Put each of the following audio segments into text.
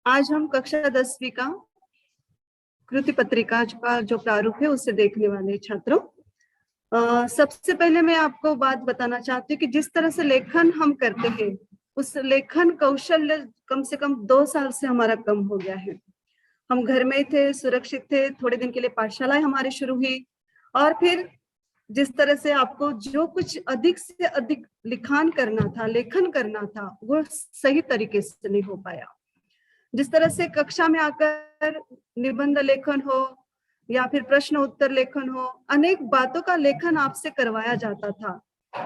आज हम कक्षा 10वीं का कृति पत्रिका का जो प्रारूप है उसे देखने वाले हैं छात्रों। सबसे पहले मैं आपको बात बताना चाहती हूँ कि जिस तरह से लेखन हम करते हैं उस लेखन कौशल्य कम से कम 2 साल से हमारा कम हो गया है। हम घर में थे, सुरक्षित थे, थोड़े दिन के लिए पाठशालाएं हमारी शुरू हुई और फिर जिस तरह से आपको जो कुछ अधिक से अधिक लिखान करना था, लेखन करना था, वो सही तरीके से नहीं हो पाया। जिस तरह से कक्षा में आकर निबंध लेखन हो या फिर प्रश्न उत्तर लेखन हो, अनेक बातों का लेखन आपसे करवाया जाता था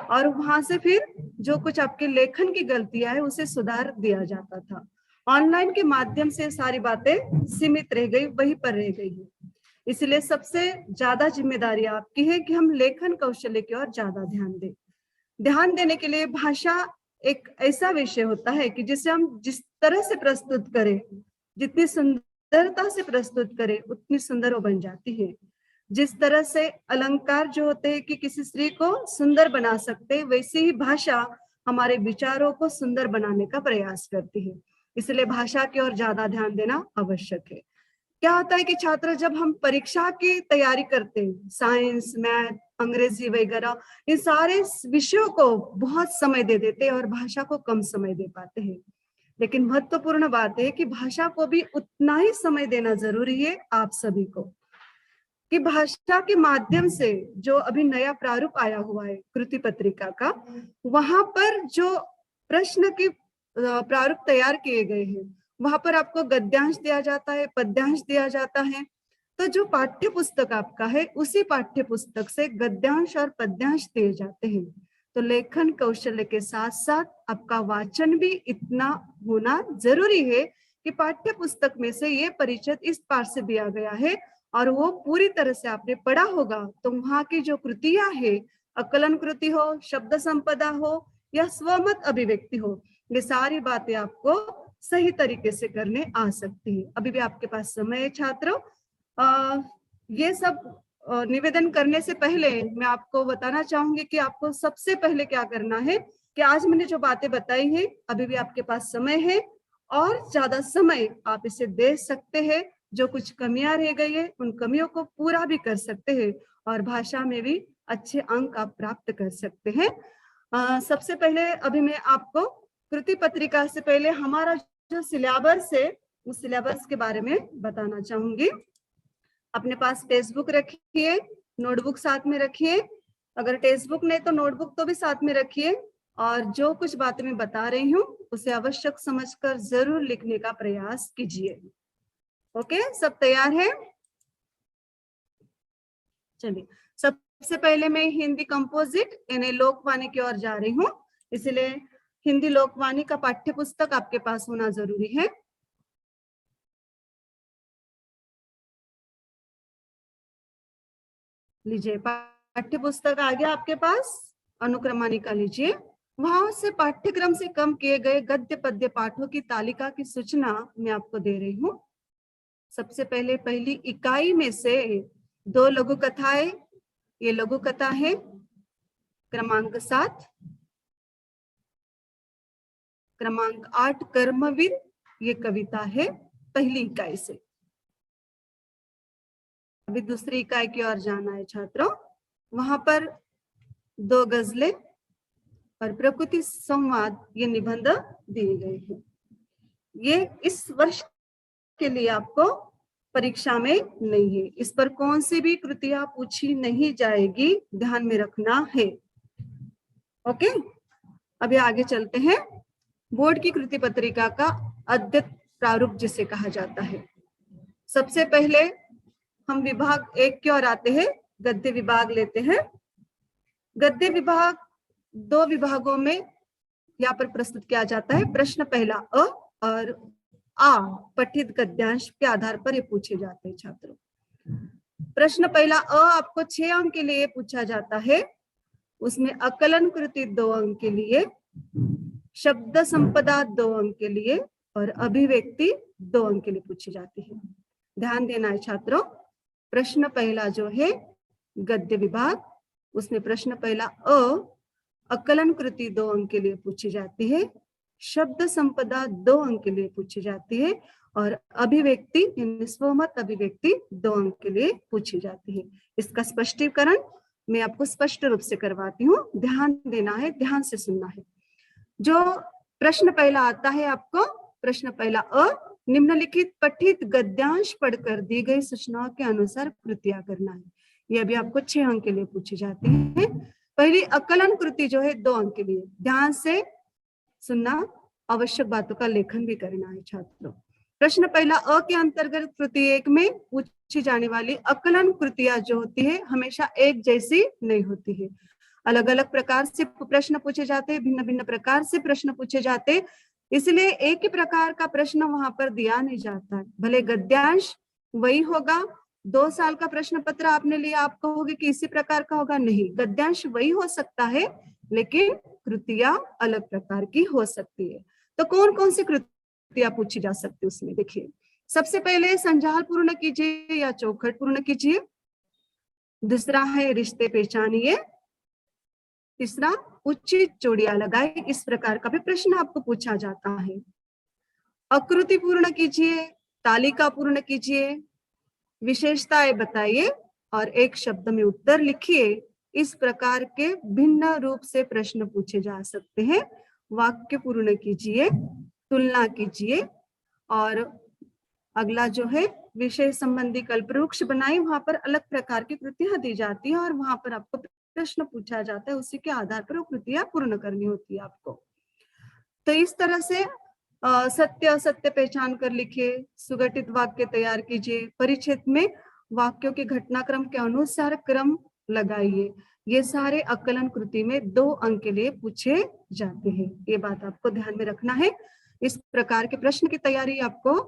और वहां से फिर जो कुछ आपके लेखन की गलतियां है उसे सुधार दिया जाता था। ऑनलाइन के माध्यम से सारी बातें सीमित रह गई, वहीं पर रह गई है। इसलिए सबसे ज्यादा जिम्मेदारी आपकी है कि हम लेखन कौशल्य की ओर ज्यादा ध्यान दें। ध्यान देने के लिए भाषा एक ऐसा विषय होता है कि जिसे हम जिस तरह से प्रस्तुत करें, जितनी सुंदरता से प्रस्तुत करें, उतनी सुंदर वो बन जाती है। जिस तरह से अलंकार जो होते हैं कि किसी स्त्री को सुंदर बना सकते हैं, वैसे ही भाषा हमारे विचारों को सुंदर बनाने का प्रयास करती है। इसलिए भाषा की ओर ज्यादा ध्यान देना आवश्यक है। क्या होता है कि छात्र जब हम परीक्षा की तैयारी करते हैं, साइंस, मैथ, अंग्रेजी वगैरह, इन सारे विषयों को बहुत समय दे देते हैं और भाषा को कम समय दे पाते हैं। लेकिन महत्वपूर्ण बात है कि भाषा को भी उतना ही समय देना जरूरी है आप सभी को, कि भाषा के माध्यम से जो अभी नया प्रारूप आया हुआ है कृति पत्रिका का, वहां पर जो प्रश्न की प्रारूप तैयार किए गए हैं, वहां पर आपको गद्यांश दिया जाता है, पद्यांश दिया जाता है। तो जो पाठ्य पुस्तक आपका है उसी पाठ्य पुस्तक से गद्यांश और पद्यांश दिए जाते हैं। तो लेखन कौशल्य के साथ साथ आपका वाचन भी इतना होना जरूरी है कि पाठ्य पुस्तक में से ये परिचित इस पाठ से दिया गया है और वो पूरी तरह से आपने पढ़ा होगा, तो वहां की जो कृतियां है, अकलन कृति हो, शब्द संपदा हो या स्वमत अभिव्यक्ति हो, ये सारी बातें आपको सही तरीके से करने आ सकती है। अभी भी आपके पास समय है छात्रों। ये सब निवेदन करने से पहले मैं आपको बताना चाहूंगी कि आपको सबसे पहले क्या करना है कि आज मैंने जो बातें बताई है, अभी भी आपके पास समय है और ज्यादा समय आप इसे दे सकते हैं। जो कुछ कमियां रह गई है उन कमियों को पूरा भी कर सकते हैं और भाषा में भी अच्छे अंक आप प्राप्त कर सकते हैं। सबसे पहले अभी मैं आपको कृति पत्रिका से पहले हमारा जो सिलेबस है उस सिलेबस के बारे में बताना चाहूंगी। अपने पास टेक्स्ट बुक रखिए, नोटबुक साथ में रखिए, अगर टेक्स्ट बुक नहीं तो नोटबुक तो भी साथ में रखिए और जो कुछ बातें मैं बता रही हूँ उसे आवश्यक समझकर जरूर लिखने का प्रयास कीजिए। ओके, सब तैयार है? चलिए, सबसे पहले मैं हिंदी कंपोजिट यानी लोकवाणी की ओर जा रही हूँ, इसलिए हिंदी लोकवाणी का पाठ्य पुस्तक आपके पास होना जरूरी है। लीजिए, पाठ्य पुस्तक आ गया आपके पास, अनुक्रमणिका लीजिए। वहां से पाठ्यक्रम से कम किए गए गद्य पद्य पाठों की तालिका की सूचना मैं आपको दे रही हूँ। सबसे पहले पहली इकाई में से 2 लघु कथाएं, ये लघु कथा है क्रमांक 7, क्रमांक 8 कर्मवीर, ये कविता है पहली इकाई से। अभी दूसरी इकाई की ओर जाना है छात्रों, वहां पर 2 गजलें और प्रकृति संवाद, ये निबंध दिए गए हैं। ये इस वर्ष के लिए आपको परीक्षा में नहीं है, इस पर कौन सी भी कृतियां पूछी नहीं जाएगी, ध्यान में रखना है। ओके, अभी आगे चलते हैं। बोर्ड की कृति पत्रिका का अद्यत प्रारूप जिसे कहा जाता है। सबसे पहले हम विभाग 1 की ओर आते हैं, गद्य विभाग लेते हैं। गद्य विभाग 2 विभागों में यहाँ पर प्रस्तुत किया जाता है। प्रश्न पहला अ और आ पठित गद्यांश के आधार पर ये पूछे जाते हैं छात्रों। प्रश्न पहला अ आपको 6 अंक के लिए पूछा जाता है, उसमें अकलन कृति 2 अंक के लिए, शब्द संपदा 2 अंक के लिए और अभिव्यक्ति 2 अंक के लिए पूछी जाती है। ध्यान देना है छात्रों, प्रश्न पहला जो है गद्य विभाग, उसमें प्रश्न पहला अ अकलन कृति 2 अंक के लिए पूछी जाती है, शब्द संपदा 2 अंक के लिए पूछी जाती है और अभिव्यक्ति यानी स्वमत अभिव्यक्ति 2 अंक के लिए पूछी जाती है। इसका स्पष्टीकरण मैं आपको स्पष्ट रूप से करवाती हूँ, ध्यान देना है, ध्यान से सुनना है। जो प्रश्न पहला आता है आपको, प्रश्न पहला अ, निम्नलिखित पठित गद्यांश पढ़कर दी गई सूचनाओं के अनुसार कृतियां करना है। ये भी आपको 6 अंक के लिए पूछी जाती है। पहली अकलन कृति जो है 2 अंक के लिए, ध्यान से सुनना, आवश्यक बातों का लेखन भी करना है छात्रों। प्रश्न पहला अ के अंतर्गत कृति 1 में पूछी जाने वाली अकलन कृतियां जो होती है हमेशा एक जैसी नहीं होती है, अलग अलग प्रकार से प्रश्न पूछे जाते हैं, भिन्न भिन्न प्रकार से प्रश्न पूछे जाते हैं, इसलिए एक ही प्रकार का प्रश्न वहां पर दिया नहीं जाता है। भले गद्यांश वही होगा, 2 साल का प्रश्न पत्र आपने लिया, आप कहोगे कि इसी प्रकार का होगा, नहीं, गद्यांश वही हो सकता है लेकिन कृतियां अलग प्रकार की हो सकती है। तो कौन कौन सी कृतियां पूछी जा सकती है उसमें देखिए, सबसे पहले संजाल पूर्ण कीजिए या चौखट पूर्ण कीजिए, दूसरा है रिश्ते पहचानिए, तीसरा उचित जोड़ियां लगाए, इस प्रकार का भी प्रश्न आपको पूछा जाता है। आकृति पूर्ण कीजिए, तालिका पूर्ण कीजिए, विशेषताएं बताइए और एक शब्द में उत्तर लिखिए, इस प्रकार के भिन्न रूप से प्रश्न पूछे जा सकते हैं। वाक्य पूर्ण कीजिए, तुलना कीजिए, और अगला जो है विषय संबंधी कल्पवृक्ष बनाए, वहां पर अलग प्रकार की कृतियां दी जाती है और वहां पर आपको प्रश्न पूछा जाता है, उसी के आधार पर वो कृतियां पूर्ण करनी होती है आपको। तो इस तरह से सत्य असत्य पहचान कर लिखिए, सुगठित वाक्य तैयार कीजिए, परिच्छेद में वाक्यों के घटनाक्रम के अनुसार क्रम लगाइए, ये सारे आकलन कृति में 2 अंक के लिए पूछे जाते हैं, ये बात आपको ध्यान में रखना है। इस प्रकार के प्रश्न की तैयारी आपको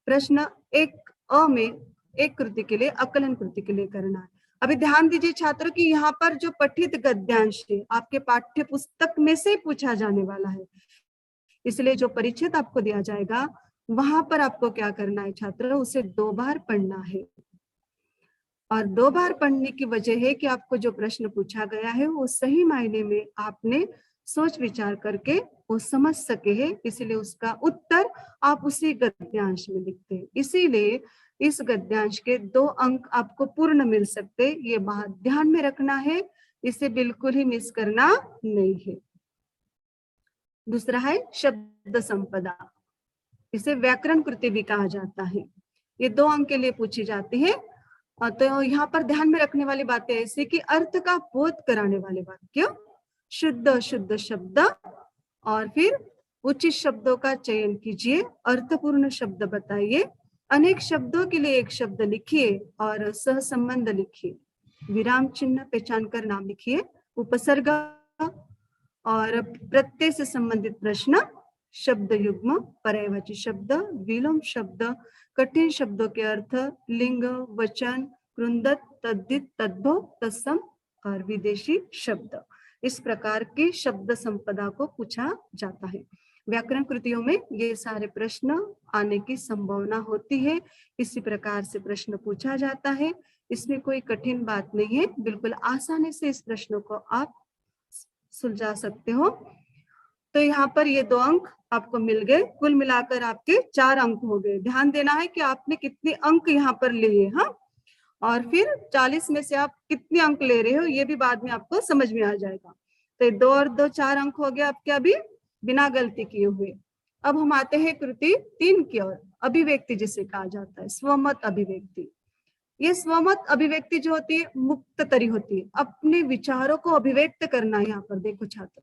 प्रश्न 1 अ में एक कृति के लिए, आकलन कृति के लिए करना है। अभी ध्यान दीजिए छात्रों कि यहाँ पर जो पठित गद्यांश है आपके पाठ्य पुस्तक में से पूछा जाने वाला है, इसलिए जो परिच्छेद आपको दिया जाएगा वहां पर आपको क्या करना है छात्रों, उसे 2 बार पढ़ना है। और 2 बार पढ़ने की वजह है कि आपको जो प्रश्न पूछा गया है वो सही मायने में आपने सोच विचार करके वो समझ सके हैं, इसीलिए उसका उत्तर आप उसी गद्यांश में लिखते हैं। इसीलिए इस गद्यांश के 2 अंक आपको पूर्ण मिल सकते, ये बात ध्यान में रखना है, इसे बिल्कुल ही मिस करना नहीं है। दूसरा है शब्द संपदा, इसे व्याकरण कृति भी कहा जाता है, ये 2 अंक के लिए पूछी जाती है। तो यहाँ पर ध्यान में रखने वाली बातें ऐसी कि अर्थ का बोध कराने वाले वाक्य, शुद्ध शुद्ध शब्द, और फिर उचित शब्दों का चयन कीजिए, अर्थपूर्ण शब्द बताइए, अनेक शब्दों के लिए एक शब्द लिखिए और सहसंबंध लिखिए, विराम चिन्ह पहचान कर नाम लिखिए, उपसर्ग और प्रत्यय से संबंधित प्रश्न, शब्द युग्म, पर्यायवाची शब्द, विलोम शब्द, कठिन शब्दों के अर्थ, लिंग, वचन, कृंदत, तद्धित, तद्भव, तत्सम और विदेशी शब्द, इस प्रकार की शब्द संपदा को पूछा जाता है। व्याकरण कृतियों में ये सारे प्रश्न आने की संभावना होती है, इसी प्रकार से प्रश्न पूछा जाता है, इसमें कोई कठिन बात नहीं है, बिल्कुल आसानी से इस प्रश्न को आप सुलझा सकते हो। तो यहाँ पर ये 2 अंक आपको मिल गए, कुल मिलाकर आपके 4 अंक हो गए। ध्यान देना है कि आपने कितने अंक यहाँ पर लिए, हाँ, और फिर 40 में से आप कितने अंक ले रहे हो ये भी बाद में आपको समझ में आ जाएगा। तो 2 और 2 4 अंक हो गए आपके अभी बिना गलती किए हुए। अब हम आते हैं कृति 3 की ओर, अभिव्यक्ति जिसे कहा जाता है, स्वमत अभिव्यक्ति। ये स्वमत अभिव्यक्ति जो होती है मुक्त तरी होती है, अपने विचारों को अभिव्यक्त करना है। यहाँ पर देखो छात्र,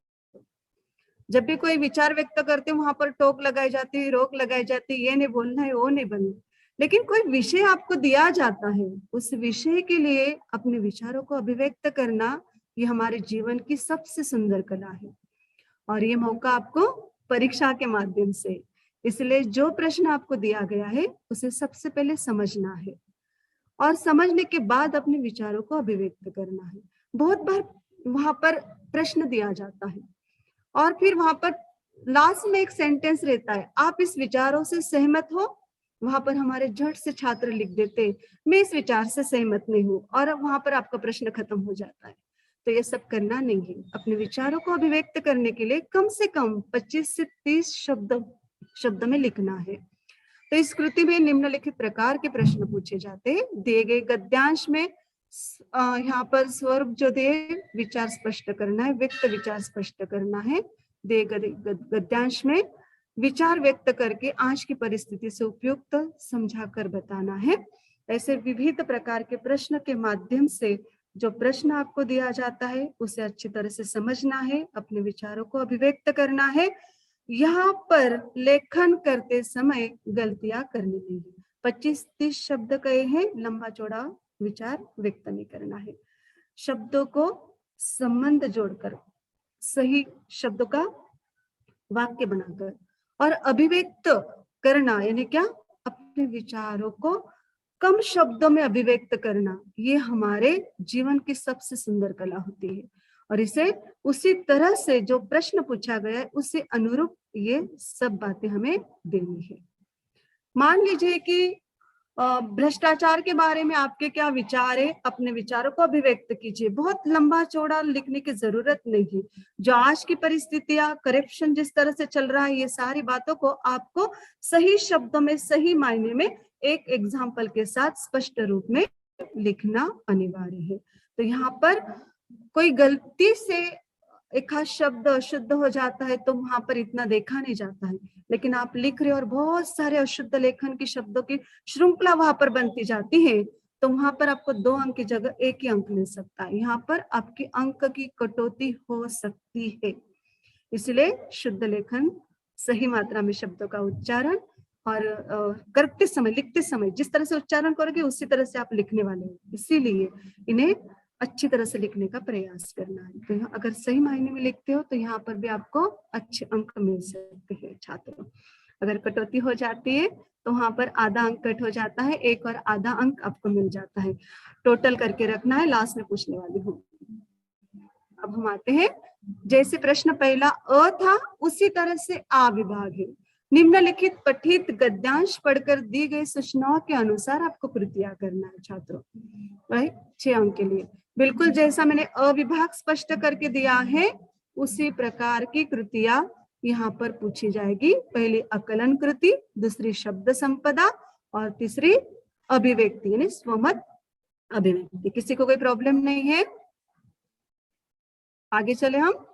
जब भी कोई विचार व्यक्त करते हैं वहां पर टोक लगाई जाती है, रोक लगाई जाती है, ये नहीं बोलना है, वो नहीं बोलना। लेकिन कोई विषय आपको दिया जाता है, उस विषय के लिए अपने विचारों को अभिव्यक्त करना, ये हमारे जीवन की सबसे सुंदर कला है। और ये मौका आपको परीक्षा के माध्यम से, इसलिए जो प्रश्न आपको दिया गया है उसे सबसे पहले समझना है और समझने के बाद अपने विचारों को अभिव्यक्त करना है। बहुत बार वहां पर प्रश्न दिया जाता है और फिर वहां पर लास्ट में एक सेंटेंस रहता है, आप इस विचारों से सहमत हो, वहां पर हमारे झट से छात्र लिख देते मैं इस विचार से सहमत नहीं हूँ, और वहां पर आपका प्रश्न खत्म हो जाता है। तो ये सब करना नहीं है। अपने विचारों को अभिव्यक्त करने के लिए कम से कम 25 से 30 शब्द में लिखना है। तो इस कृति में निम्नलिखित प्रकार के प्रश्न पूछे जाते हैं। दिए गए गद्यांश में यहाँ पर स्वर जो दे विचार स्पष्ट करना है, व्यक्त विचार स्पष्ट करना है। दिए गए गद्यांश में विचार व्यक्त करके आज की परिस्थिति से उपयुक्त समझाकर बताना है। ऐसे विविध प्रकार के प्रश्न के माध्यम से जो प्रश्न आपको दिया जाता है उसे अच्छी तरह से समझना है, अपने विचारों को अभिव्यक्त करना है। यहाँ पर लेखन करते समय गलतियां करनी नहीं है। 25-30 शब्द कहे हैं, लंबा चौड़ा विचार व्यक्त नहीं करना है। शब्दों को संबंध जोड़कर सही शब्दों का वाक्य बनाकर और अभिव्यक्त करना, यानी क्या, अपने विचारों को कम शब्दों में अभिव्यक्त करना, ये हमारे जीवन की सबसे सुंदर कला होती है। और इसे उसी तरह से जो प्रश्न पूछा गया है उसे अनुरूप ये सब बातें हमें देनी है। मान लीजिए कि भ्रष्टाचार के बारे में आपके क्या विचार है, अपने विचारों को अभिव्यक्त कीजिए। बहुत लंबा चौड़ा लिखने की जरूरत नहीं है। जो आज की परिस्थितियां, करप्शन जिस तरह से चल रहा है, ये सारी बातों को आपको सही शब्दों में, सही मायने में, एक एग्जाम्पल के साथ स्पष्ट रूप में लिखना अनिवार्य है। तो यहाँ पर कोई गलती से एक आध शब्द अशुद्ध हो जाता है तो वहां पर इतना देखा नहीं जाता है, लेकिन आप लिख रहे हो और बहुत सारे अशुद्ध लेखन की शब्दों की श्रृंखला वहां पर बनती जाती है, तो वहां पर आपको 2 अंक की जगह 1 ही अंक मिल सकता है। यहाँ पर आपकी अंक की कटौती हो सकती है। इसलिए शुद्ध लेखन, सही मात्रा में शब्दों का उच्चारण और करते समय, लिखते समय जिस तरह से उच्चारण करोगे उसी तरह से आप लिखने वाले हो, इसीलिए इन्हें अच्छी तरह से लिखने का प्रयास करना है। तो अगर सही मायने में लिखते हो तो यहाँ पर भी आपको अच्छे अंक मिल सकते हैं छात्रों। अगर कटौती हो जाती है तो वहां पर आधा अंक कट हो जाता है, 1 और आधा अंक आपको मिल जाता है। टोटल करके रखना है, लास्ट में पूछने वाली हूँ। अब हम आते हैं, जैसे प्रश्न पहला अ था उसी तरह से आ विभाग है। निम्नलिखित पठित गद्यांश पढ़कर दी गई सूचनाओं के अनुसार आपको कृतियां करना है छात्रों, राइट, 6 अंक के लिए। बिल्कुल जैसा मैंने अविभाग स्पष्ट करके दिया है उसी प्रकार की कृतियां यहाँ पर पूछी जाएगी। पहली आकलन कृति, दूसरी शब्द संपदा और तीसरी अभिव्यक्ति यानी स्वमत अभिव्यक्ति। किसी को कोई प्रॉब्लम नहीं है? आगे चले हम।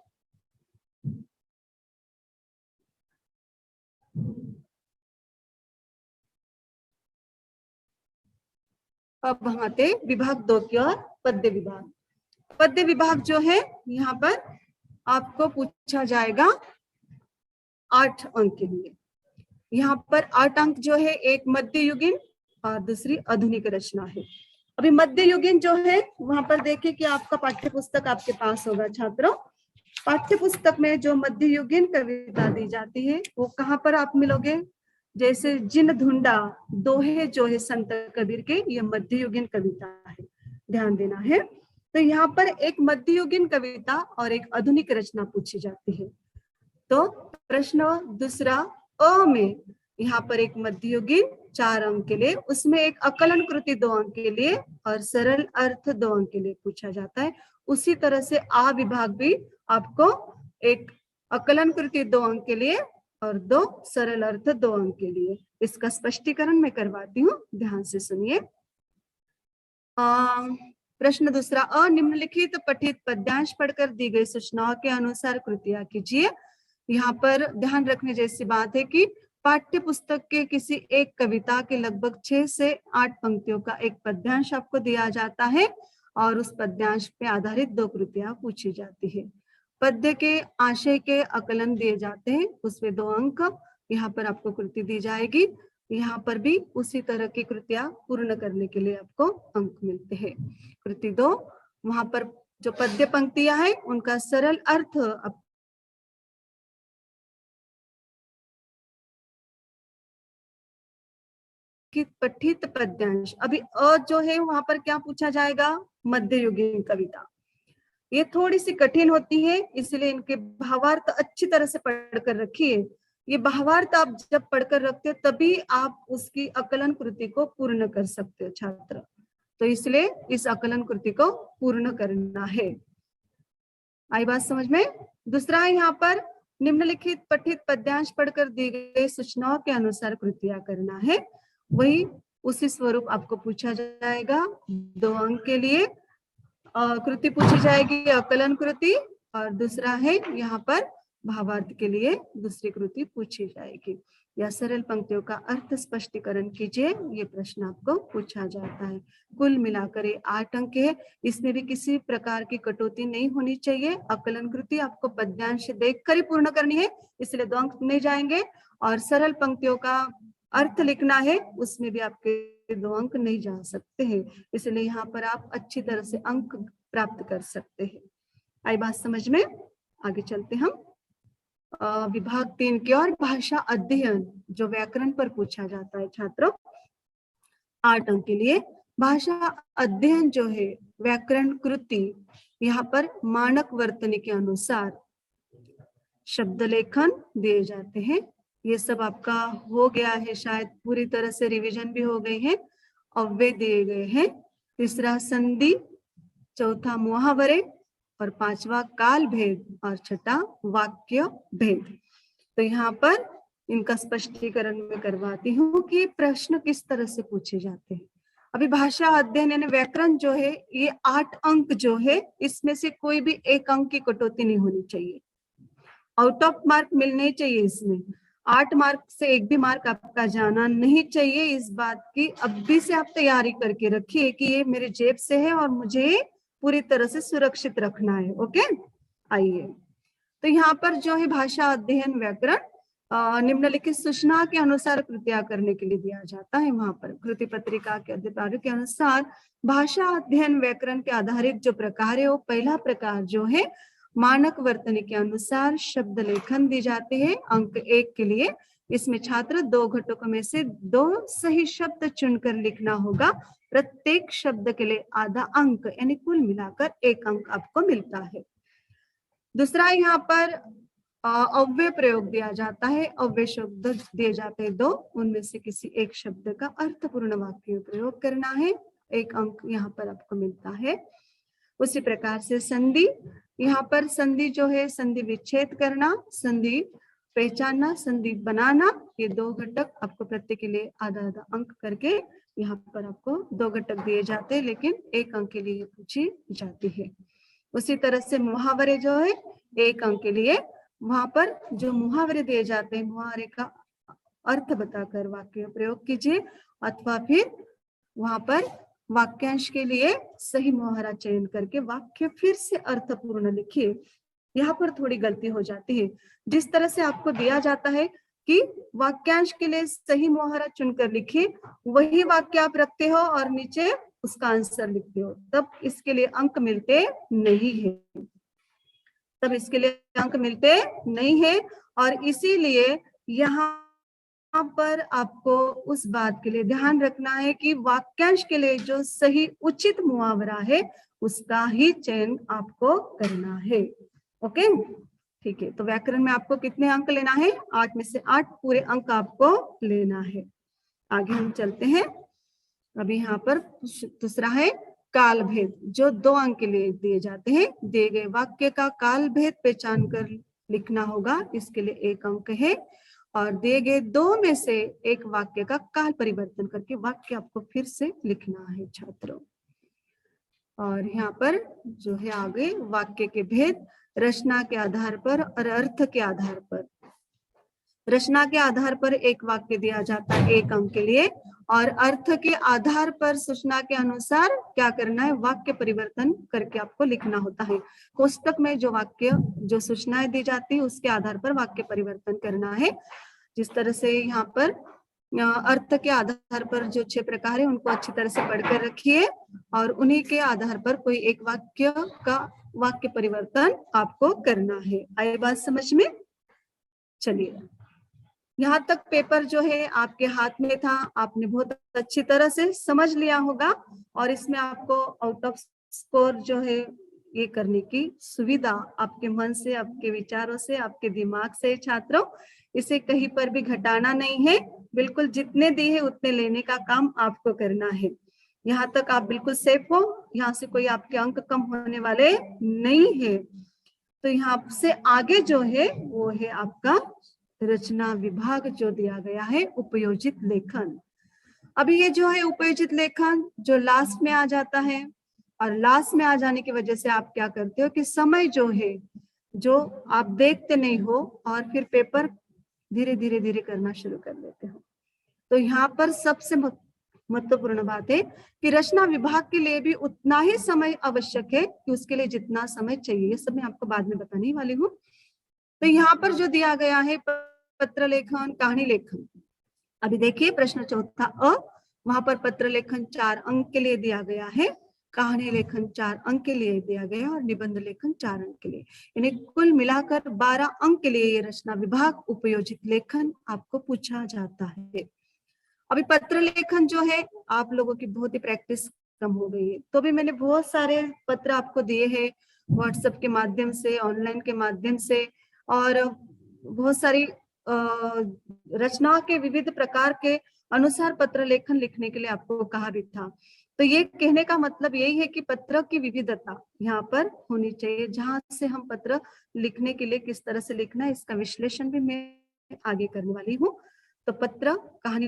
अब हम आते विभाग 2 की ओर, पद्य विभाग। पद्य विभाग जो है यहाँ पर आपको पूछा जाएगा 8 अंक के लिए। यहाँ पर 8 अंक जो है, एक मध्ययुगीन और दूसरी आधुनिक रचना है। अभी मध्ययुगीन जो है वहां पर देखिए कि आपका पाठ्य पुस्तक आपके पास होगा छात्रों। पाठ्य पुस्तक में जो मध्ययुगीन कविता दी जाती है वो कहाँ पर आप मिलोगे? जैसे जिन धुंडा दोहे जो है संत कबीर के, ये मध्ययुगीन कविता है, ध्यान देना है। तो यहाँ पर एक मध्ययुगीन कविता और एक आधुनिक रचना पूछी जाती है। तो प्रश्न दूसरा अ में यहाँ पर एक मध्ययुगीन 4 अंक के लिए, उसमें एक आकलन कृति 2 अंक के लिए और सरल अर्थ 2 अंक के लिए पूछा जाता है। उसी तरह से आ विभाग भी आपको एक आकलन कृति 2 अंक के लिए और 2 सरल अर्थ 2 अंक के लिए। इसका स्पष्टीकरण मैं करवाती हूँ, ध्यान से सुनिए। प्रश्न दूसरा अ, निम्नलिखित पठित पद्यांश पढ़कर दी गई सूचनाओं के अनुसार कृतियां कीजिए। यहाँ पर ध्यान रखने जैसी बात है कि पाठ्य पुस्तक के किसी एक कविता के लगभग 6 से 8 पंक्तियों का एक पद्यांश आपको दिया जाता है और उस पद्यांश पे आधारित 2 कृतियां पूछी जाती है। पद्य के आशय के आकलन दिए जाते हैं, उसमें 2 अंक। यहाँ पर आपको कृति दी जाएगी, यहाँ पर भी उसी तरह की कृतियां पूर्ण करने के लिए आपको अंक मिलते हैं। कृति 2, वहां पर जो पद्य पंक्तियां हैं उनका सरल अर्थ पठित पद्यांश। अभी अ जो है वहां पर क्या पूछा जाएगा? मध्ययुगीन कविता। ये थोड़ी सी कठिन होती है, इसलिए इनके भावार्थ अच्छी तरह से पढ़कर रखिए। ये भावार्थ आप जब पढ़कर रखते हो तभी आप उसकी आकलन कृति को पूर्ण कर सकते हो छात्र। तो इसलिए इस आकलन कृति को पूर्ण करना है। आई बात समझ में? दूसरा है यहाँ पर निम्नलिखित पठित पद्यांश पढ़कर दी गई सूचनाओं के अनुसार कृतियां करना है। वही उसी स्वरूप आपको पूछा जाएगा। 2 अंक के लिए कृति पूछी जाएगी, आकलन कृति, और दूसरा है यहाँ पर भावार्थ के लिए दूसरी कृति पूछी जाएगी। या सरल पंक्तियों का अर्थ स्पष्टीकरण कीजिए, ये प्रश्न आपको पूछा जाता है। कुल मिलाकर ये 8 अंक है। इसमें भी किसी प्रकार की कटौती नहीं होनी चाहिए। आकलन कृति आपको पद्यांश देखकर ही पूर्ण करनी है, इसलिए 2 अंक नहीं जाएंगे। और सरल पंक्तियों का अर्थ लिखना है, उसमें भी आपके 2 अंक नहीं जा सकते हैं, इसलिए यहाँ पर आप अच्छी तरह से अंक प्राप्त कर सकते हैं। आई बात समझ में? आगे चलते हम विभाग 3 की और भाषा अध्ययन, जो व्याकरण पर पूछा जाता है छात्रों। 8 अंक के लिए भाषा अध्ययन जो है व्याकरण कृति, यहाँ पर मानक वर्तनी के अनुसार शब्द लेखन दिए जाते हैं। ये सब आपका हो गया है, शायद पूरी तरह से रिवीजन भी हो गई है। अव्यय दिए गए हैं, तीसरा संधि, चौथा मुहावरे, और 5वां काल भेद, और 6ठा वाक्य भेद। तो यहाँ पर इनका स्पष्टीकरण मैं करवाती हूँ कि प्रश्न किस तरह से पूछे जाते हैं। अभी भाषा अध्ययन यानी व्याकरण जो है, ये 8 अंक जो है, इसमें से कोई भी 1 अंक की कटौती नहीं होनी चाहिए। आउट ऑफ मार्क मिलने चाहिए इसमें। 8 मार्क से 1 भी मार्क आपका जाना नहीं चाहिए। इस बात की अभी से आप तैयारी करके रखिए कि ये मेरे जेब से है और मुझे पूरी तरह से सुरक्षित रखना है। ओके, आइए। तो यहाँ पर जो है भाषा अध्ययन व्याकरण निम्नलिखित सूचना के अनुसार कृतियां करने के लिए दिया जाता है। वहां पर कृति पत्रिका के अधिकारियों के अनुसार भाषा अध्ययन व्याकरण के आधारित जो प्रकार है, वो पहला प्रकार जो है मानक वर्तनी के अनुसार शब्द लेखन दी जाते हैं। अंक 1 के लिए इसमें छात्र 2 घटकों में से 2 सही शब्द चुनकर लिखना होगा। प्रत्येक शब्द के लिए आधा अंक, यानी कुल मिलाकर 1 अंक आपको मिलता है। दूसरा, यहाँ पर अव्यय प्रयोग दिया जाता है। अव्यय शब्द दिए जाते हैं 2, उनमें से किसी एक शब्द का अर्थपूर्ण वाक्य में प्रयोग करना है। 1 अंक यहाँ पर आपको मिलता है। उसी प्रकार से संधि, यहाँ पर संधि जो है, संधि विच्छेद करना, संधि पहचानना, संधि बनाना, ये 2 घटक आपको प्रत्येक के लिए आधा आधा अंक करके यहाँ पर आपको 2 घटक दिए जाते हैं, लेकिन 1 अंक के लिए पूछी जाती है। उसी तरह से मुहावरे जो है 1 अंक के लिए, वहां पर जो मुहावरे दिए जाते हैं, मुहावरे का अर्थ बताकर वाक्य प्रयोग कीजिए, अथवा फिर वहां पर वाक्यांश के लिए सही मुहावरा चयन करके वाक्य फिर से अर्थपूर्ण लिखिए। यहाँ पर थोड़ी गलती हो जाती है। जिस तरह से आपको दिया जाता है कि वाक्यांश के लिए सही मुहावरा चुनकर लिखिए, वही वाक्य आप रखते हो और नीचे उसका आंसर लिखते हो, तब इसके लिए अंक मिलते नहीं है। तब इसके लिए अंक मिलते नहीं है। और इसीलिए यहाँ पर आपको उस बात के लिए ध्यान रखना है कि वाक्यांश के लिए जो सही उचित मुहावरा है, उसका ही चयन आपको करना है। ओके, ठीक है। तो व्याकरण में आपको कितने अंक लेना है? 8 में से 8 पूरे अंक आपको लेना है। आगे हम चलते हैं। अभी यहाँ पर दूसरा है काल भेद, जो 2 अंक के लिए दिए जाते हैं। दिए गए वाक्य का काल भेद पहचान कर लिखना होगा, इसके लिए 1 अंक है। और दिए गए 2 में से 1 वाक्य का काल परिवर्तन करके वाक्य आपको फिर से लिखना है छात्रों। और यहाँ पर जो है आगे वाक्य के भेद रचना के आधार पर और अर्थ के आधार पर। रचना के आधार पर 1 वाक्य दिया जाता है 1 अंक के लिए, और अर्थ के आधार पर सूचना के अनुसार क्या करना है, वाक्य परिवर्तन करके आपको लिखना होता है। कोष्टक में जो वाक्य जो सूचनाएं दी जाती है, उसके आधार पर वाक्य परिवर्तन करना है। जिस तरह से यहाँ पर अर्थ के आधार पर जो 6 प्रकार है, उनको अच्छी तरह से पढ़कर रखिए, और उन्हीं के आधार पर कोई एक वाक्य का वाक्य परिवर्तन आपको करना है। आई बात समझ में? चलिए, यहाँ तक पेपर जो है आपके हाथ में था, आपने बहुत अच्छी तरह से समझ लिया होगा, और इसमें आपको आउट ऑफ स्कोर जो है ये करने की सुविधा आपके मन से, आपके विचारों से, आपके दिमाग से छात्रों। इसे कहीं पर भी घटाना नहीं है, बिल्कुल जितने दी है उतने लेने का काम आपको करना है। यहाँ तक आप बिल्कुल सेफ हो, यहाँ से कोई आपके अंक कम होने वाले नहीं है। तो यहाँ से आगे जो है वो है आपका रचना विभाग जो दिया गया है, उपयोजित लेखन। अभी ये जो है उपयोजित लेखन जो लास्ट में आ जाता है, और लास्ट में आ जाने की वजह से आप क्या करते हो कि समय जो है जो आप देखते नहीं हो और फिर पेपर धीरे धीरे धीरे करना शुरू कर देते हो। तो यहाँ पर सबसे महत्वपूर्ण बात है कि रचना विभाग के लिए भी उतना ही समय आवश्यक है कि उसके लिए जितना समय चाहिए। ये सब मैं आपको बाद में बताने वाली हूँ। तो यहाँ पर जो दिया गया है पत्र लेखन, कहानी लेखन, अभी देखिए प्रश्न चौथा अ, वहां पर पत्र लेखन 4 अंक के लिए दिया गया है, कहानी लेखन 4 अंक के लिए दिया गया है और निबंध लेखन 4 अंक के लिए, यानी कुल मिलाकर 12 अंक के लिए ये रचना विभाग उपयोजित लेखन आपको पूछा जाता है। अभी पत्र लेखन जो है आप लोगों की बहुत ही प्रैक्टिस कम हो गई है, तो भी मैंने बहुत सारे पत्र आपको दिए हैं व्हाट्सएप के माध्यम से, ऑनलाइन के माध्यम से, और बहुत सारी रचना के विविध प्रकार के अनुसार पत्र लेखन लिखने के लिए आपको कहा भी था। तो ये कहने का मतलब यही है कि पत्र की विविधता यहाँ पर होनी चाहिए, जहां से हम पत्र लिखने के लिए किस तरह से लिखना है इसका विश्लेषण भी मैं आगे करने वाली हूँ। तो पत्र, कहानी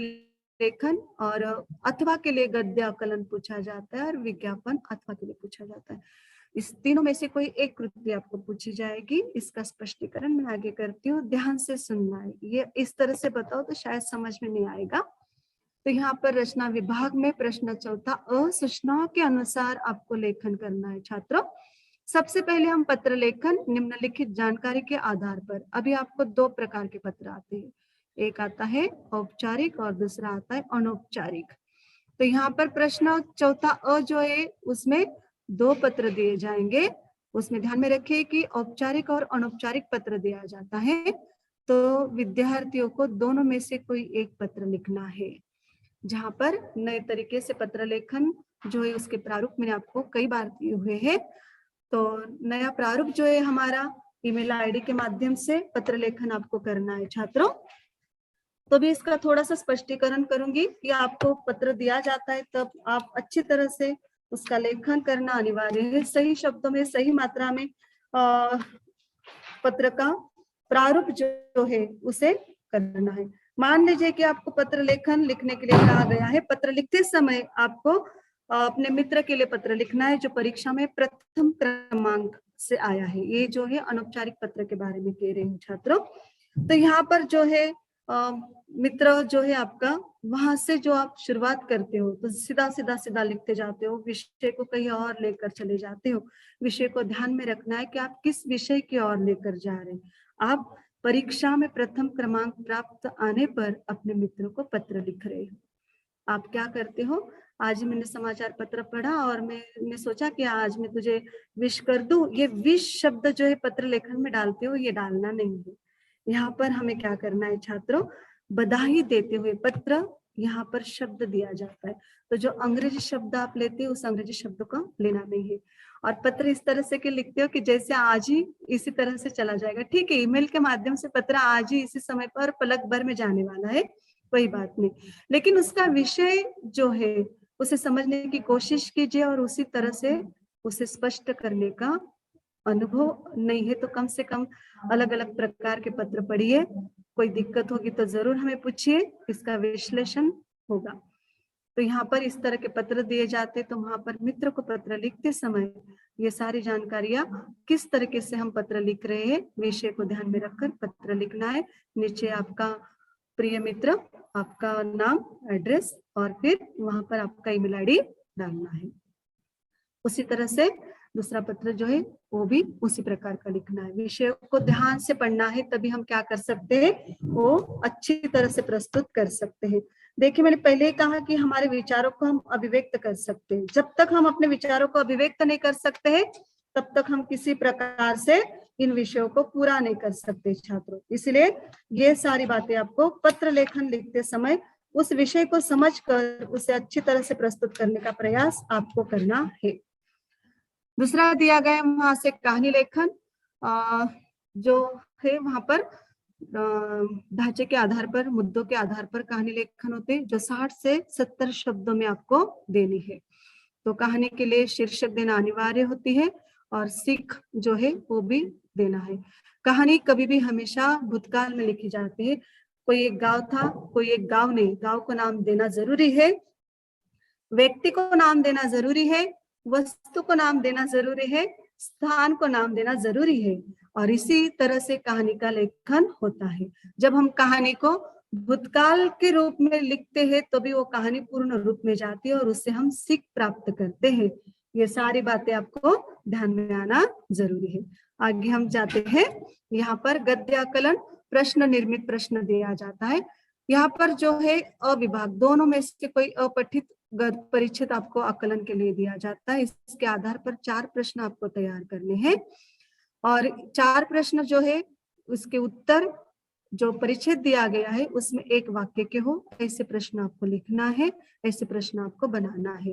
लेखन और अथवा के लिए गद्य आकलन पूछा जाता है और विज्ञापन अथवा के लिए पूछा जाता है। इस तीनों में से कोई एक कृति आपको पूछी जाएगी, इसका स्पष्टीकरण मैं आगे करती हूँ, ध्यान से सुनना है। ये इस तरह से बताओ तो शायद समझ में नहीं आएगा। तो यहाँ पर रचना विभाग में प्रश्न चौथा अ, सूचनाओं के अनुसार आपको लेखन करना है छात्रों। सबसे पहले हम पत्र लेखन निम्नलिखित जानकारी के आधार पर, अभी आपको 2 प्रकार के पत्र आते हैं, एक आता है औपचारिक और दूसरा आता है अनौपचारिक। तो यहाँ पर प्रश्न चौथा अ जो है उसमें 2 पत्र दिए जाएंगे, उसमें ध्यान में रखिए कि औपचारिक और अनौपचारिक पत्र दिया जाता है, तो विद्यार्थियों को दोनों में से कोई एक पत्र लिखना है। जहां पर नए तरीके से पत्र लेखन जो है उसके प्रारूप मैंने आपको कई बार दिए हुए हैं। तो नया प्रारूप जो है हमारा ईमेल आईडी के माध्यम से पत्र लेखन आपको करना है छात्रों। तो भी इसका थोड़ा सा स्पष्टीकरण करूंगी कि आपको पत्र दिया जाता है तब आप अच्छी तरह से उसका लेखन करना अनिवार्य है, सही शब्दों में सही मात्रा में पत्र का प्रारूप जो है उसे करना है। मान लीजिए कि आपको पत्र लेखन लिखने के लिए कहा गया है, पत्र लिखते समय आपको अपने मित्र के लिए पत्र लिखना है जो परीक्षा में प्रथम क्रमांक से आया है। ये जो है अनौपचारिक पत्र के बारे में कह रहे हैं छात्रों। तो यहाँ पर जो है मित्र जो है आपका, वहां से जो आप शुरुआत करते हो तो सीधा सीधा सीधा लिखते जाते हो, विषय को कहीं और लेकर चले जाते हो। विषय को ध्यान में रखना है कि आप किस विषय की ओर लेकर जा रहे हैं। आप परीक्षा में प्रथम क्रमांक प्राप्त आने पर अपने मित्रों को पत्र लिख रहे हो। आप क्या करते हो, आज मैंने समाचार पत्र पढ़ा और मैंने सोचा कि आज मैं तुझे विश कर दूं, ये विश शब्द जो है पत्र लेखन में डालते हो, ये डालना नहीं है। यहाँ पर हमें क्या करना है छात्रों, बधाई देते हुए पत्र, यहाँ पर शब्द दिया जाता है, तो जो अंग्रेजी शब्द आप लेते हो उस अंग्रेजी शब्द को लेना नहीं है। और पत्र इस तरह से कि लिखते हो कि जैसे आज ही इसी तरह से चला जाएगा, ठीक है, ईमेल के माध्यम से पत्र आज ही इसी समय पर पलक भर में जाने वाला है, कोई बात नहीं, लेकिन उसका विषय जो है उसे समझने की कोशिश कीजिए और उसी तरह से उसे स्पष्ट करने का अनुभव नहीं है तो कम से कम अलग अलग प्रकार के पत्र पढ़िए, कोई दिक्कत होगी तो जरूर हमें पूछिए, इसका विश्लेषण होगा। तो यहाँ पर इस तरह के पत्र दिए जाते, तो वहां पर मित्र को पत्र लिखते समय ये सारी जानकारियां, किस तरीके से हम पत्र लिख रहे हैं, विषय को ध्यान में रखकर पत्र लिखना है। नीचे आपका प्रिय मित्र, आपका नाम, एड्रेस और फिर वहां पर आपका ईमेल आईडी डालना है। उसी तरह से दूसरा पत्र जो है वो भी उसी प्रकार का लिखना है। विषय को ध्यान से पढ़ना है, तभी हम क्या कर सकते हैं, वो अच्छी तरह से प्रस्तुत कर सकते हैं। देखिए मैंने पहले ही कहा कि हमारे विचारों को हम अभिव्यक्त कर सकते हैं, जब तक हम अपने विचारों को अभिव्यक्त नहीं कर सकते हैं तब तक हम किसी प्रकार से इन विषयों को पूरा नहीं कर सकते छात्रों। इसलिए ये सारी बातें आपको पत्र लेखन लिखते समय उस विषय को समझकर उसे अच्छी तरह से प्रस्तुत करने का प्रयास आपको करना है। दूसरा दिया गया वहां से कहानी लेखन जो है वहां पर ढांचे के आधार पर, मुद्दों के आधार पर कहानी लेखन होते हैं जो 60 से 70 शब्दों में आपको देनी है। तो कहानी के लिए शीर्षक देना अनिवार्य होती है और सीख जो है वो भी देना है। कहानी कभी भी हमेशा भूतकाल में लिखी जाती है। कोई एक गांव था, कोई एक गांव नहीं, गांव को नाम देना जरूरी है, व्यक्ति को नाम देना जरूरी है, वस्तु को नाम देना जरूरी है, स्थान को नाम देना जरूरी है, और इसी तरह से कहानी का लेखन होता है। जब हम कहानी को भूतकाल के रूप में लिखते हैं तो भी वो कहानी पूर्ण रूप में जाती है और उससे हम सीख प्राप्त करते हैं। ये सारी बातें आपको ध्यान में आना जरूरी है। आगे हम जाते हैं। यहाँ पर गद्य आकलन, प्रश्न निर्मित प्रश्न दिया जाता है। यहाँ पर जो है अविभाग, दोनों में से कोई अपठित गद्य परिच्छेद आपको आकलन के लिए दिया जाता है। इसके आधार पर 4 प्रश्न आपको तैयार करने हैं और 4 प्रश्न जो है उसके उत्तर जो परिच्छेद दिया गया है उसमें एक वाक्य के हो, ऐसे प्रश्न आपको लिखना है, ऐसे प्रश्न आपको बनाना है।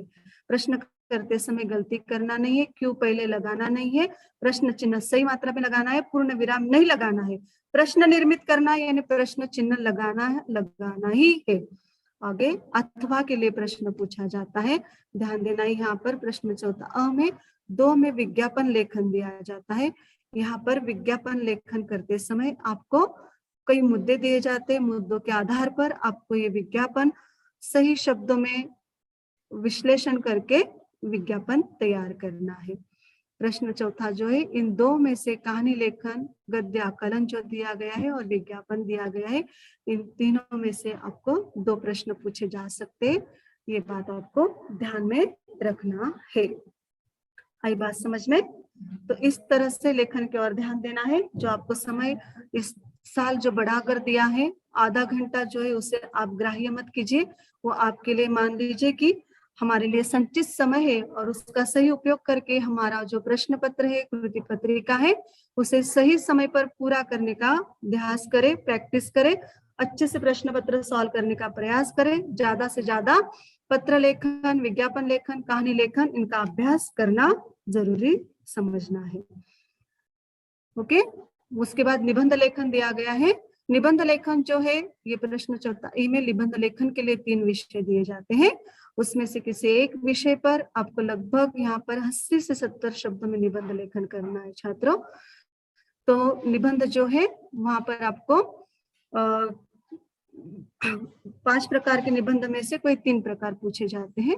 प्रश्न करते समय गलती करना नहीं है, क्यों पहले लगाना नहीं है, प्रश्न चिन्ह सही मात्रा में लगाना है, पूर्ण विराम नहीं लगाना है, प्रश्न निर्मित करना यानी प्रश्न चिन्ह लगाना ही है। आगे अथवा के लिए प्रश्न पूछा जाता है। ध्यान देना, यहाँ पर प्रश्न चौथा अ में 2 में विज्ञापन लेखन दिया जाता है। यहाँ पर विज्ञापन लेखन करते समय आपको कई मुद्दे दिए जाते हैं, मुद्दों के आधार पर आपको ये विज्ञापन सही शब्दों में विश्लेषण करके विज्ञापन तैयार करना है। प्रश्न चौथा जो है, इन 2 में से कहानी लेखन, गद्य आकलन जो दिया गया है और विज्ञापन दिया गया है, इन तीनों में से आपको 2 प्रश्न पूछे जा सकते हैं। ये बात आपको ध्यान में रखना है। आई बात समझ में? तो इस तरह से लेखन की ओर ध्यान देना है। जो आपको समय इस साल जो बढ़ा कर दिया है, आधा घंटा जो है उसे आप ग्राह्य मत कीजिए, वो आपके लिए मान लीजिए कि हमारे लिए संचित समय है और उसका सही उपयोग करके हमारा जो प्रश्न पत्र है, कृति पत्रिका है, उसे सही समय पर पूरा करने का अभ्यास करें, प्रैक्टिस करें, अच्छे से प्रश्न पत्र सॉल्व करने का प्रयास करें। ज्यादा से ज्यादा पत्र लेखन, विज्ञापन लेखन, कहानी लेखन, इनका अभ्यास करना जरूरी समझना है। ओके, उसके बाद निबंध लेखन दिया गया है। निबंध लेखन जो है, ये प्रश्न चौथा ई में निबंध लेखन के लिए 3 विषय दिए जाते हैं। उसमें से किसी एक विषय पर आपको लगभग यहाँ पर 80 से 70 शब्दों में निबंध लेखन करना है छात्रों। तो निबंध जो है वहां पर आपको 5 प्रकार के निबंध में से कोई 3 प्रकार पूछे जाते हैं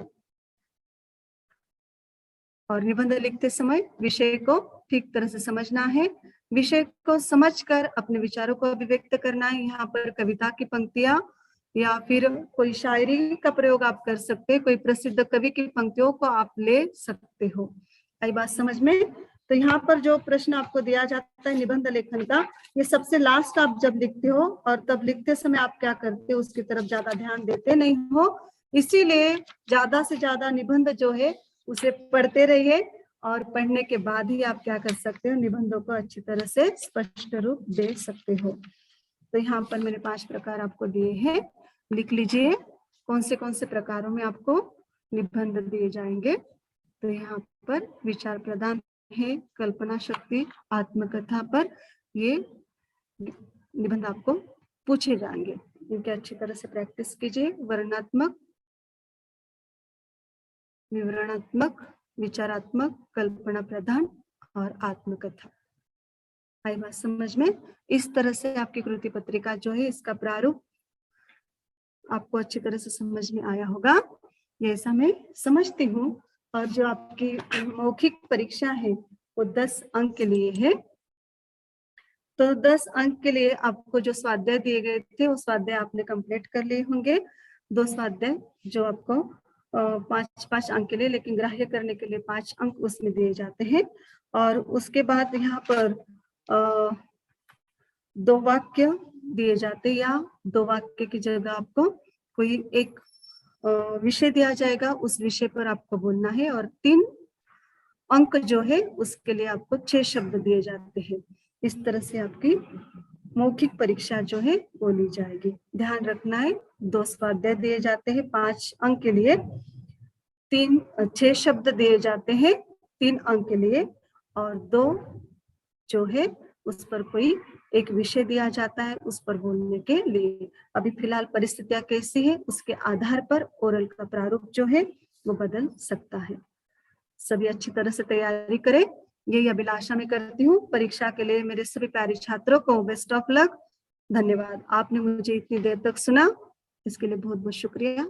और निबंध लिखते समय विषय को ठीक तरह से समझना है, विषय को समझकर अपने विचारों को अभिव्यक्त करना है। यहाँ पर कविता की पंक्तियां या फिर कोई शायरी का प्रयोग आप कर सकते हैं, कोई प्रसिद्ध कवि की पंक्तियों को आप ले सकते हो। आई बात समझ में? तो यहाँ पर जो प्रश्न आपको दिया जाता है निबंध लेखन का, ये सबसे लास्ट आप जब लिखते हो और तब लिखते समय आप क्या करते हो उसकी तरफ ज्यादा ध्यान देते नहीं हो, इसीलिए ज्यादा से ज्यादा निबंध जो है उसे पढ़ते रहिए और पढ़ने के बाद ही आप क्या कर सकते हो, निबंधों को अच्छी तरह से स्पष्ट रूप दे सकते हो। तो यहाँ पर मैंने 5 प्रकार आपको दिए हैं, लिख लीजिए कौन से प्रकारों में आपको निबंध दिए जाएंगे। तो यहाँ पर विचार प्रदान है, कल्पना शक्ति, आत्मकथा पर ये निबंध आपको पूछे जाएंगे। इनके अच्छी तरह से प्रैक्टिस कीजिए। वर्णनात्मक, विवरणात्मक, विचारात्मक, कल्पना प्रधान और आत्मकथा। आई बात समझ में? इस तरह से आपकी कृति पत्रिका जो है इसका प्रारूप आपको अच्छी तरह से समझ में आया होगा, ये ऐसा मैं समझती हूँ। और जो आपकी मौखिक परीक्षा है वो 10 अंक के लिए है। तो 10 अंक के लिए आपको जो स्वाध्याय दिए गए थे वो स्वाध्याय आपने कंप्लीट कर लिए होंगे। 2 स्वाध्याय जो आपको 5-5 अंक के लिए, लेकिन ग्राह्य करने के लिए 5 अंक उसमें दिए जाते हैं। और उसके बाद यहाँ पर 2 वाक्य दिए जाते हैं या 2 वाक्य की जगह आपको कोई एक विषय दिया जाएगा, उस विषय पर आपको बोलना है और 3 अंक जो है उसके लिए आपको 6 शब्द दिए जाते हैं। इस तरह से आपकी मौखिक परीक्षा जो है वो ली जाएगी। ध्यान रखना है 2 स्वाध्याय दिए जाते हैं 5 अंक के लिए, 6 शब्द दिए जाते हैं 3 अंक के लिए और 2 जो है उस पर कोई एक विषय दिया जाता है उस पर बोलने के लिए। अभी फिलहाल परिस्थितियां कैसी है उसके आधार पर ओरल का प्रारूप जो है वो बदल सकता है। सभी अच्छी तरह से तैयारी करें। यही अभिलाषा मैं करती हूँ। परीक्षा के लिए मेरे सभी प्यारे छात्रों को बेस्ट ऑफ लक। धन्यवाद, आपने मुझे इतनी देर तक सुना, इसके लिए बहुत बहुत शुक्रिया।